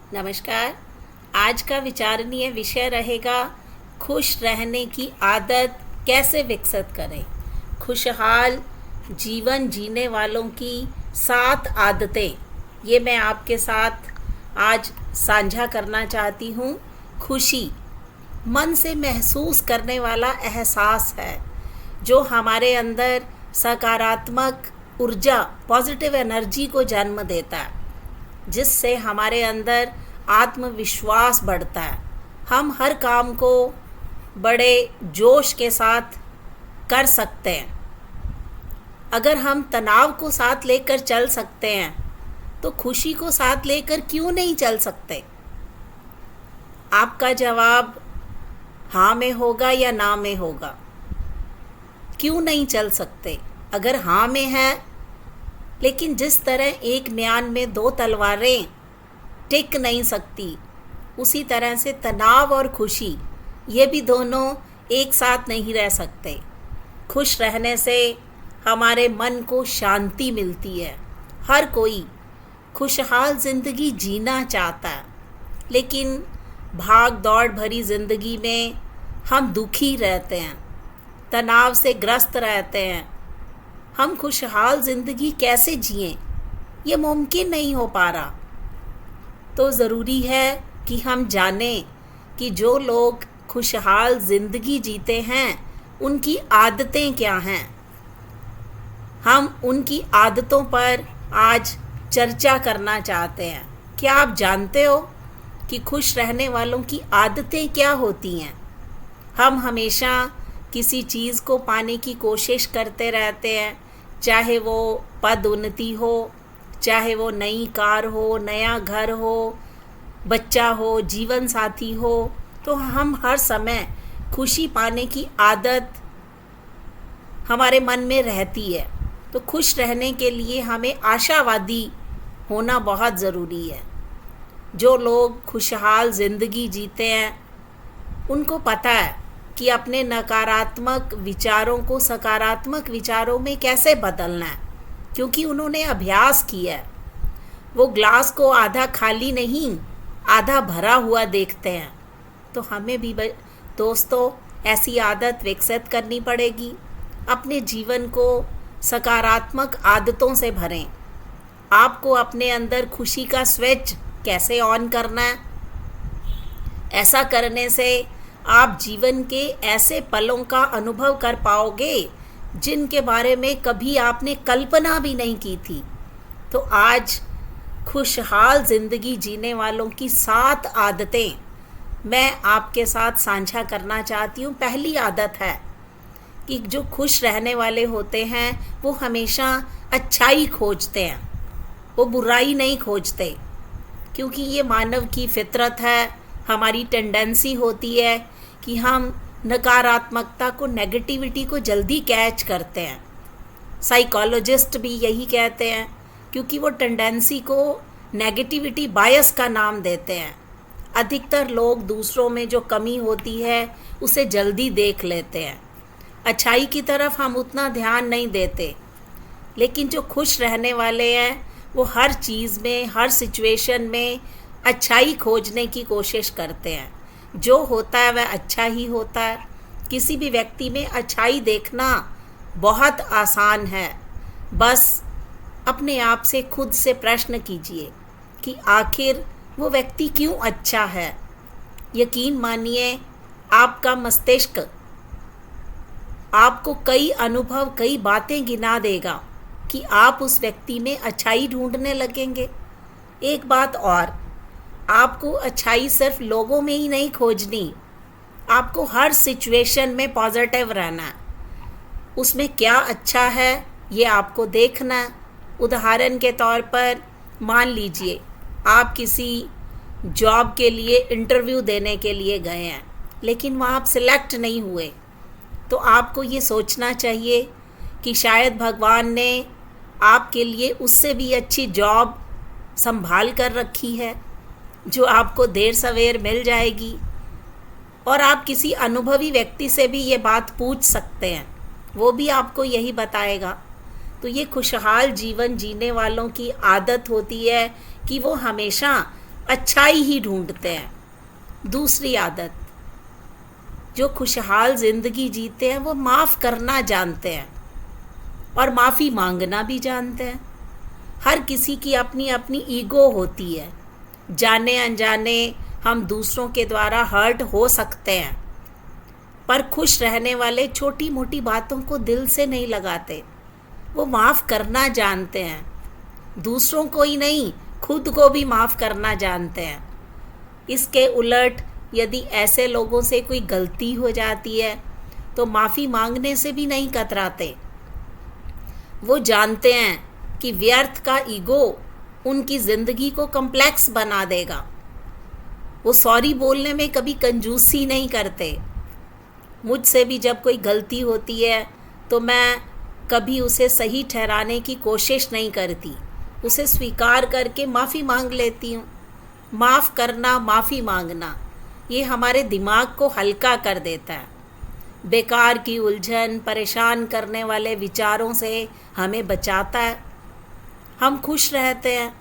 नमस्कार। आज का विचारणीय विषय रहेगा खुश रहने की आदत कैसे विकसित करें। खुशहाल जीवन जीने वालों की 7 आदतें, ये मैं आपके साथ आज साझा करना चाहती हूँ। खुशी मन से महसूस करने वाला एहसास है जो हमारे अंदर सकारात्मक ऊर्जा, पॉजिटिव एनर्जी को जन्म देता है, जिससे हमारे अंदर आत्मविश्वास बढ़ता है। हम हर काम को बड़े जोश के साथ कर सकते हैं। अगर हम तनाव को साथ लेकर चल सकते हैं तो खुशी को साथ लेकर क्यों नहीं चल सकते। आपका जवाब हाँ में होगा या ना में होगा। क्यों नहीं चल सकते? अगर हाँ में है, लेकिन जिस तरह एक म्यान में 2 तलवारें टिक नहीं सकती, उसी तरह से तनाव और खुशी, ये भी दोनों एक साथ नहीं रह सकते। खुश रहने से हमारे मन को शांति मिलती है। हर कोई खुशहाल ज़िंदगी जीना चाहता है, लेकिन भाग दौड़ भरी ज़िंदगी में हम दुखी रहते हैं, तनाव से ग्रस्त रहते हैं। हम खुशहाल ज़िंदगी कैसे जिएं, ये मुमकिन नहीं हो पा रहा। तो ज़रूरी है कि हम जानें कि जो लोग खुशहाल ज़िंदगी जीते हैं उनकी आदतें क्या हैं। हम उनकी आदतों पर आज चर्चा करना चाहते हैं। क्या आप जानते हो कि खुश रहने वालों की आदतें क्या होती हैं? हम हमेशा किसी चीज़ को पाने की कोशिश करते रहते हैं, चाहे वो पदोन्नति हो, चाहे वो नई कार हो, नया घर हो, बच्चा हो, जीवन साथी हो। तो हम हर समय खुशी पाने की आदत हमारे मन में रहती है। तो खुश रहने के लिए हमें आशावादी होना बहुत ज़रूरी है। जो लोग खुशहाल ज़िंदगी जीते हैं उनको पता है कि अपने नकारात्मक विचारों को सकारात्मक विचारों में कैसे बदलना है, क्योंकि उन्होंने अभ्यास किया है। वो ग्लास को आधा खाली नहीं, आधा भरा हुआ देखते हैं। तो हमें भी दोस्तों ऐसी आदत विकसित करनी पड़ेगी। अपने जीवन को सकारात्मक आदतों से भरें। आपको अपने अंदर खुशी का स्विच कैसे ऑन करना है, ऐसा करने से आप जीवन के ऐसे पलों का अनुभव कर पाओगे जिनके बारे में कभी आपने कल्पना भी नहीं की थी। तो आज खुशहाल ज़िंदगी जीने वालों की 7 आदतें मैं आपके साथ साझा करना चाहती हूँ। पहली आदत है कि जो खुश रहने वाले होते हैं वो हमेशा अच्छाई खोजते हैं, वो बुराई नहीं खोजते, क्योंकि ये मानव की फितरत है। हमारी टेंडेंसी होती है कि हम नकारात्मकता को, नेगेटिविटी को जल्दी कैच करते हैं। साइकोलॉजिस्ट भी यही कहते हैं, क्योंकि वो टेंडेंसी को नेगेटिविटी बायस का नाम देते हैं। अधिकतर लोग दूसरों में जो कमी होती है उसे जल्दी देख लेते हैं, अच्छाई की तरफ हम उतना ध्यान नहीं देते। लेकिन जो खुश रहने वाले हैं वो हर चीज़ में, हर सिचुएशन में अच्छाई खोजने की कोशिश करते हैं। जो होता है वह अच्छा ही होता है। किसी भी व्यक्ति में अच्छाई देखना बहुत आसान है। बस अपने आप से खुद से प्रश्न कीजिए कि आखिर वो व्यक्ति क्यों अच्छा है। यकीन मानिए, आपका मस्तिष्क आपको कई अनुभव, कई बातें गिना देगा कि आप उस व्यक्ति में अच्छाई ढूंढने लगेंगे। एक बात और, आपको अच्छाई सिर्फ लोगों में ही नहीं खोजनी, आपको हर सिचुएशन में पॉजिटिव रहना है। उसमें क्या अच्छा है ये आपको देखना है। उदाहरण के तौर पर मान लीजिए आप किसी जॉब के लिए इंटरव्यू देने के लिए गए हैं, लेकिन वहाँ आप सिलेक्ट नहीं हुए। तो आपको ये सोचना चाहिए कि शायद भगवान ने आपके लिए उससे भी अच्छी जॉब संभाल कर रखी है, जो आपको देर सवेर मिल जाएगी। और आप किसी अनुभवी व्यक्ति से भी ये बात पूछ सकते हैं, वो भी आपको यही बताएगा। तो ये खुशहाल जीवन जीने वालों की आदत होती है कि वो हमेशा अच्छाई ही ढूंढते हैं। दूसरी आदत, जो खुशहाल ज़िंदगी जीते हैं वो माफ़ करना जानते हैं और माफ़ी मांगना भी जानते हैं। हर किसी की अपनी अपनी ईगो होती है। जाने अनजाने हम दूसरों के द्वारा हर्ट हो सकते हैं, पर खुश रहने वाले छोटी मोटी बातों को दिल से नहीं लगाते। वो माफ़ करना जानते हैं, दूसरों को ही नहीं खुद को भी माफ़ करना जानते हैं। इसके उलट यदि ऐसे लोगों से कोई गलती हो जाती है तो माफ़ी मांगने से भी नहीं कतराते। वो जानते हैं कि व्यर्थ का ईगो उनकी ज़िंदगी को कॉम्प्लेक्स बना देगा। वो सॉरी बोलने में कभी कंजूसी नहीं करते। मुझसे भी जब कोई गलती होती है तो मैं कभी उसे सही ठहराने की कोशिश नहीं करती, उसे स्वीकार करके माफ़ी मांग लेती हूँ। माफ़ करना, माफ़ी मांगना, ये हमारे दिमाग को हल्का कर देता है। बेकार की उलझन, परेशान करने वाले विचारों से हमें बचाता है। हम खुश रहते हैं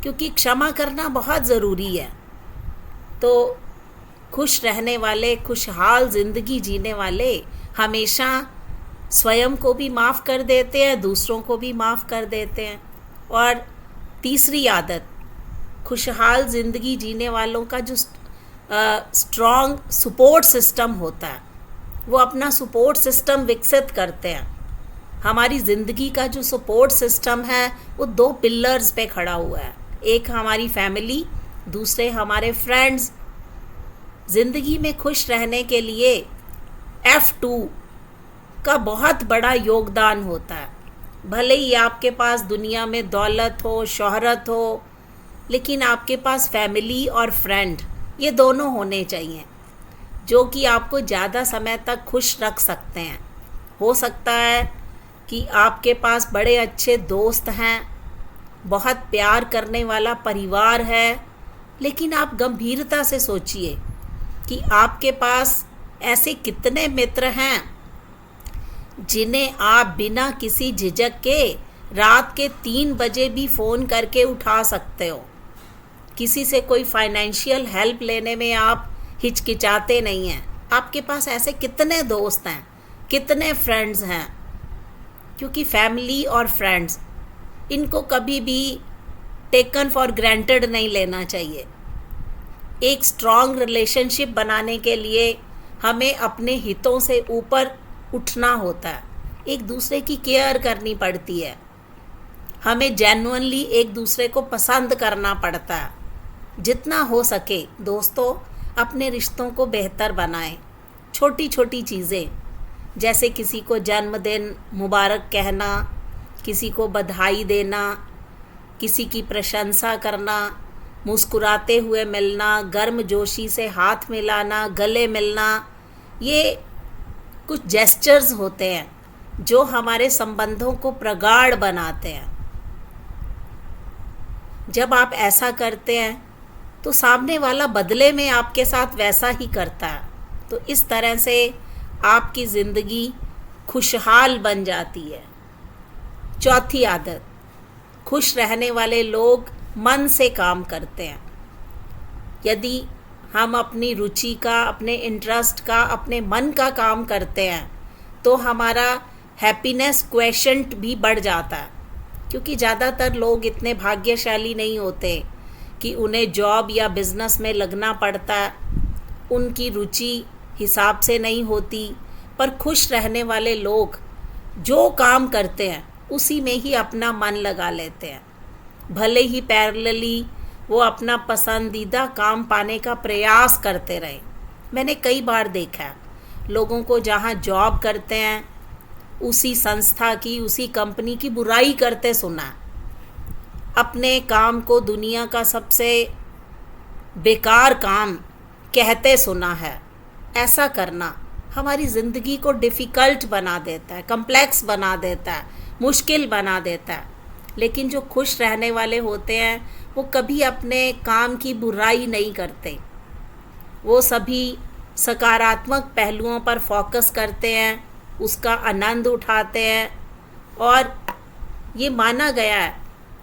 क्योंकि क्षमा करना बहुत ज़रूरी है। तो खुश रहने वाले, खुशहाल ज़िंदगी जीने वाले हमेशा स्वयं को भी माफ़ कर देते हैं, दूसरों को भी माफ़ कर देते हैं। और तीसरी आदत, खुशहाल ज़िंदगी जीने वालों का जो स्ट्रॉन्ग सपोर्ट सिस्टम होता है, वो अपना सपोर्ट सिस्टम विकसित करते हैं। हमारी ज़िंदगी का जो सपोर्ट सिस्टम है वो 2 पिलर्स पे खड़ा हुआ है। एक हमारी फैमिली, दूसरे हमारे फ्रेंड्स। ज़िंदगी में खुश रहने के लिए F2 का बहुत बड़ा योगदान होता है। भले ही आपके पास दुनिया में दौलत हो, शोहरत हो, लेकिन आपके पास फैमिली और फ्रेंड, ये दोनों होने चाहिए जो कि आपको ज़्यादा समय तक खुश रख सकते हैं। हो सकता है कि आपके पास बड़े अच्छे दोस्त हैं, बहुत प्यार करने वाला परिवार है, लेकिन आप गंभीरता से सोचिए कि आपके पास ऐसे कितने मित्र हैं जिन्हें आप बिना किसी झिझक के रात के 3 बजे भी फ़ोन करके उठा सकते हो। किसी से कोई फाइनेंशियल हेल्प लेने में आप हिचकिचाते नहीं हैं। आपके पास ऐसे कितने दोस्त हैं, कितने फ्रेंड्स हैं, क्योंकि फैमिली और फ्रेंड्स, इनको कभी भी टेकन फॉर ग्रांटेड नहीं लेना चाहिए। एक स्ट्रॉन्ग रिलेशनशिप बनाने के लिए हमें अपने हितों से ऊपर उठना होता है, एक दूसरे की केयर करनी पड़ती है, हमें जेन्युइनली एक दूसरे को पसंद करना पड़ता है। जितना हो सके दोस्तों, अपने रिश्तों को बेहतर बनाएं। छोटी छोटी चीज़ें, जैसे किसी को जन्मदिन मुबारक कहना, किसी को बधाई देना, किसी की प्रशंसा करना, मुस्कुराते हुए मिलना, गर्मजोशी से हाथ मिलाना, गले मिलना, ये कुछ जेस्चर्स होते हैं जो हमारे संबंधों को प्रगाढ़ बनाते हैं। जब आप ऐसा करते हैं तो सामने वाला बदले में आपके साथ वैसा ही करता है। तो इस तरह से आपकी ज़िंदगी खुशहाल बन जाती है। चौथी आदत, खुश रहने वाले लोग मन से काम करते हैं। यदि हम अपनी रुचि का, अपने इंटरेस्ट का, अपने मन का काम करते हैं तो हमारा हैप्पीनेस क्वेशंट भी बढ़ जाता है। क्योंकि ज़्यादातर लोग इतने भाग्यशाली नहीं होते कि उन्हें जॉब या बिज़नेस में लगना पड़ता है, उनकी रुचि हिसाब से नहीं होती। पर खुश रहने वाले लोग जो काम करते हैं उसी में ही अपना मन लगा लेते हैं। भले ही पैरेलली वो अपना पसंदीदा काम पाने का प्रयास करते रहे। मैंने कई बार देखा है लोगों को जहाँ जॉब करते हैं उसी संस्था की, उसी कंपनी की बुराई करते सुना, अपने काम को दुनिया का सबसे बेकार काम कहते सुना है। ऐसा करना हमारी ज़िंदगी को डिफ़िकल्ट बना देता है, कम्प्लेक्स बना देता है, मुश्किल बना देता है। लेकिन जो खुश रहने वाले होते हैं वो कभी अपने काम की बुराई नहीं करते, वो सभी सकारात्मक पहलुओं पर फोकस करते हैं, उसका आनंद उठाते हैं। और ये माना गया है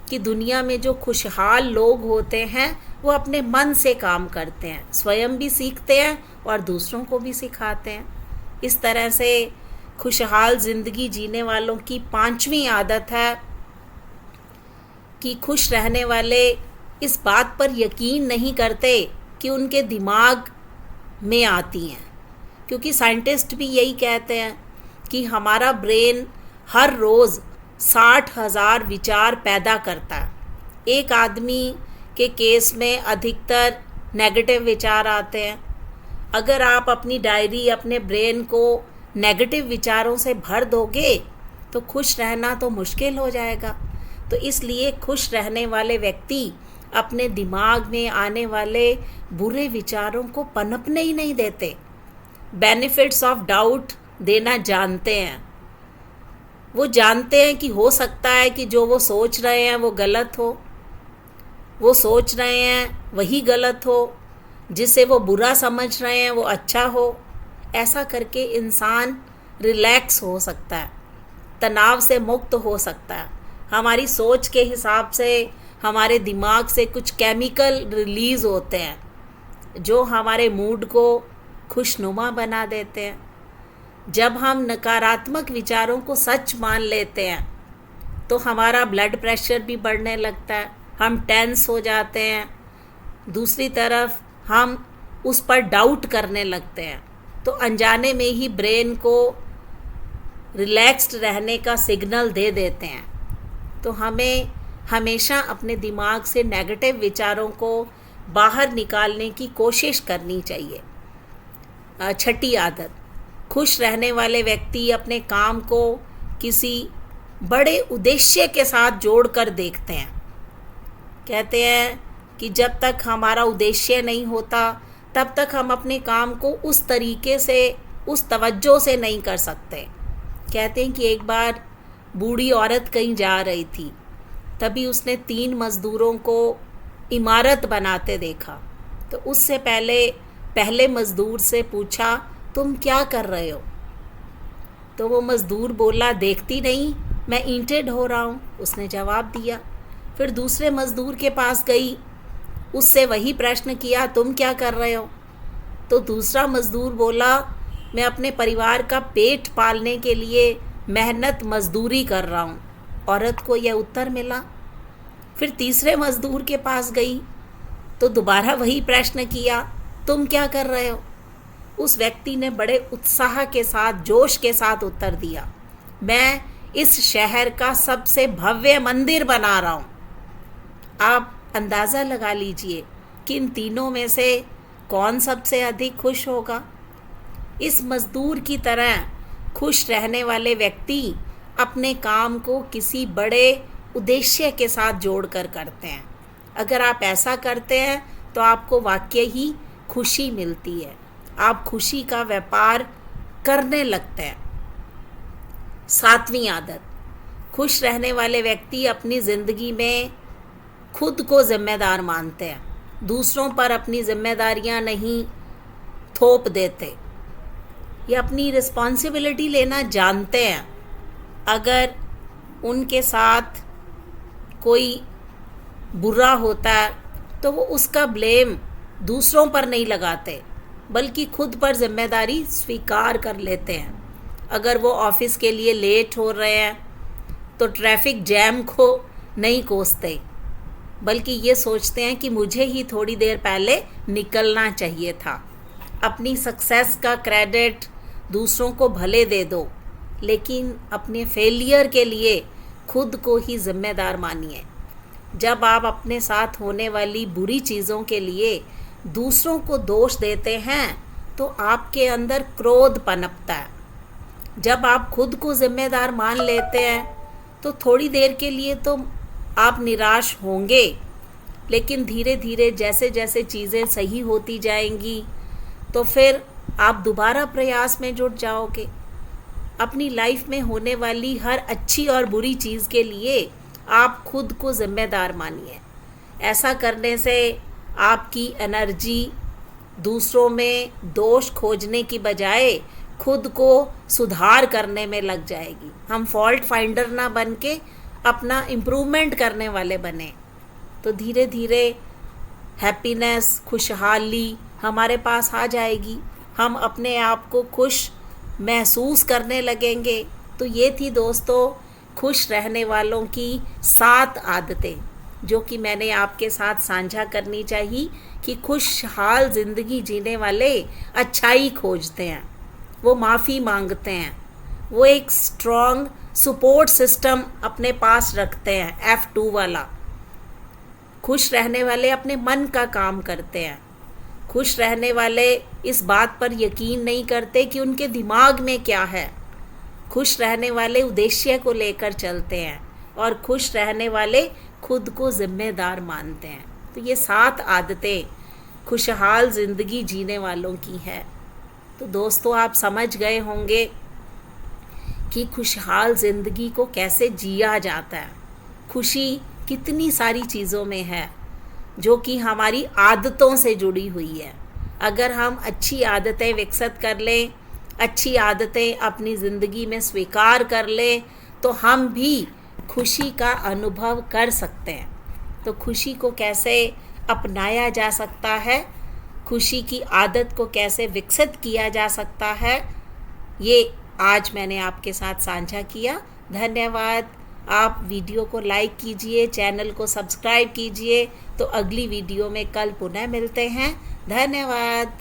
कि दुनिया में जो खुशहाल लोग होते हैं वो अपने मन से काम करते हैं, स्वयं भी सीखते हैं और दूसरों को भी सिखाते हैं। इस तरह से खुशहाल ज़िंदगी जीने वालों की 5वीं आदत है कि खुश रहने वाले इस बात पर यकीन नहीं करते कि उनके दिमाग में आती हैं, क्योंकि साइंटिस्ट भी यही कहते हैं कि हमारा ब्रेन हर रोज़ 60,000 विचार पैदा करता है। एक आदमी के केस में अधिकतर नेगेटिव विचार आते हैं। अगर आप अपनी डायरी, अपने ब्रेन को नेगेटिव विचारों से भर दोगे तो खुश रहना तो मुश्किल हो जाएगा। तो इसलिए खुश रहने वाले व्यक्ति अपने दिमाग में आने वाले बुरे विचारों को पनपने ही नहीं देते, बेनिफिट्स ऑफ डाउट देना जानते हैं। वो जानते हैं कि हो सकता है कि जो वो सोच रहे हैं वो गलत हो, वो सोच रहे हैं वही गलत हो, जिसे वो बुरा समझ रहे हैं वो अच्छा हो। ऐसा करके इंसान रिलैक्स हो सकता है, तनाव से मुक्त हो सकता है। हमारी सोच के हिसाब से हमारे दिमाग से कुछ केमिकल रिलीज़ होते हैं जो हमारे मूड को खुशनुमा बना देते हैं। जब हम नकारात्मक विचारों को सच मान लेते हैं तो हमारा ब्लड प्रेशर भी बढ़ने लगता है, हम टेंस हो जाते हैं। दूसरी तरफ हम उस पर डाउट करने लगते हैं, तो अनजाने में ही ब्रेन को रिलैक्स्ड रहने का सिग्नल दे देते हैं। तो हमें हमेशा अपने दिमाग से नेगेटिव विचारों को बाहर निकालने की कोशिश करनी चाहिए। 6ठी आदत, खुश रहने वाले व्यक्ति अपने काम को किसी बड़े उद्देश्य के साथ जोड़कर देखते हैं। कहते हैं कि जब तक हमारा उद्देश्य नहीं होता तब तक हम अपने काम को उस तरीके से, उस तवज्जो से नहीं कर सकते। कहते हैं कि एक बार बूढ़ी औरत कहीं जा रही थी, तभी उसने 3 मज़दूरों को इमारत बनाते देखा। तो उससे पहले मज़दूर से पूछा, तुम क्या कर रहे हो? तो वो मज़दूर बोला, देखती नहीं, मैं ईंटें ढो रहा हूँ। उसने जवाब दिया। फिर दूसरे मज़दूर के पास गई, उससे वही प्रश्न किया, तुम क्या कर रहे हो? तो दूसरा मज़दूर बोला, मैं अपने परिवार का पेट पालने के लिए मेहनत मज़दूरी कर रहा हूँ। औरत को यह उत्तर मिला। फिर तीसरे मज़दूर के पास गई तो दोबारा वही प्रश्न किया, तुम क्या कर रहे हो? उस व्यक्ति ने बड़े उत्साह के साथ, जोश के साथ उत्तर दिया, मैं इस शहर का सबसे भव्य मंदिर बना रहा हूँ। आप अंदाज़ा लगा लीजिए कि इन तीनों में से कौन सबसे अधिक खुश होगा। इस मज़दूर की तरह खुश रहने वाले व्यक्ति अपने काम को किसी बड़े उद्देश्य के साथ जोड़कर करते हैं। अगर आप ऐसा करते हैं तो आपको वाकई ही खुशी मिलती है, आप खुशी का व्यापार करने लगते हैं। 7वीं आदत, खुश रहने वाले व्यक्ति अपनी ज़िंदगी में खुद को जिम्मेदार मानते हैं, दूसरों पर अपनी जिम्मेदारियां नहीं थोप देते। ये अपनी रिस्पॉन्सिबिलिटी लेना जानते हैं। अगर उनके साथ कोई बुरा होता है तो वो उसका ब्लेम दूसरों पर नहीं लगाते, बल्कि खुद पर जिम्मेदारी स्वीकार कर लेते हैं। अगर वो ऑफिस के लिए लेट हो रहे हैं तो ट्रैफिक जैम को नहीं कोसते, बल्कि ये सोचते हैं कि मुझे ही थोड़ी देर पहले निकलना चाहिए था। अपनी सक्सेस का क्रेडिट दूसरों को भले दे दो, लेकिन अपने फेलियर के लिए खुद को ही जिम्मेदार मानिए। जब आप अपने साथ होने वाली बुरी चीज़ों के लिए दूसरों को दोष देते हैं तो आपके अंदर क्रोध पनपता है। जब आप खुद को जिम्मेदार मान लेते हैं तो थोड़ी देर के लिए तो आप निराश होंगे, लेकिन धीरे धीरे जैसे जैसे चीज़ें सही होती जाएंगी तो फिर आप दोबारा प्रयास में जुट जाओगे। अपनी लाइफ में होने वाली हर अच्छी और बुरी चीज़ के लिए आप खुद को जिम्मेदार मानिए। ऐसा करने से आपकी एनर्जी दूसरों में दोष खोजने की बजाय खुद को सुधार करने में लग जाएगी। हम फॉल्ट फाइंडर ना बन के अपना इम्प्रूवमेंट करने वाले बने, तो धीरे धीरे हैप्पीनेस, खुशहाली हमारे पास आ जाएगी। हम अपने आप को खुश महसूस करने लगेंगे। तो ये थी दोस्तों खुश रहने वालों की 7 आदतें, जो कि मैंने आपके साथ साझा करनी चाहिए कि खुशहाल ज़िंदगी जीने वाले अच्छाई खोजते हैं, वो माफ़ी मांगते हैं, वो एक स्ट्रॉन्ग सपोर्ट सिस्टम अपने पास रखते हैं, F2 वाला। खुश रहने वाले अपने मन का काम करते हैं। खुश रहने वाले इस बात पर यकीन नहीं करते कि उनके दिमाग में क्या है। खुश रहने वाले उद्देश्य को लेकर चलते हैं और खुश रहने वाले खुद को जिम्मेदार मानते हैं। तो ये 7 आदतें खुशहाल ज़िंदगी जीने वालों की है। तो दोस्तों आप समझ गए होंगे कि खुशहाल ज़िंदगी को कैसे जिया जाता है। खुशी कितनी सारी चीज़ों में है जो कि हमारी आदतों से जुड़ी हुई है। अगर हम अच्छी आदतें विकसित कर लें, अच्छी आदतें अपनी ज़िंदगी में स्वीकार कर लें, तो हम भी खुशी का अनुभव कर सकते हैं। तो खुशी को कैसे अपनाया जा सकता है, खुशी की आदत को कैसे विकसित किया जा सकता है, ये आज मैंने आपके साथ साझा किया। धन्यवाद। आप वीडियो को लाइक कीजिए, चैनल को सब्सक्राइब कीजिए। तो अगली वीडियो में कल पुनः मिलते हैं। धन्यवाद।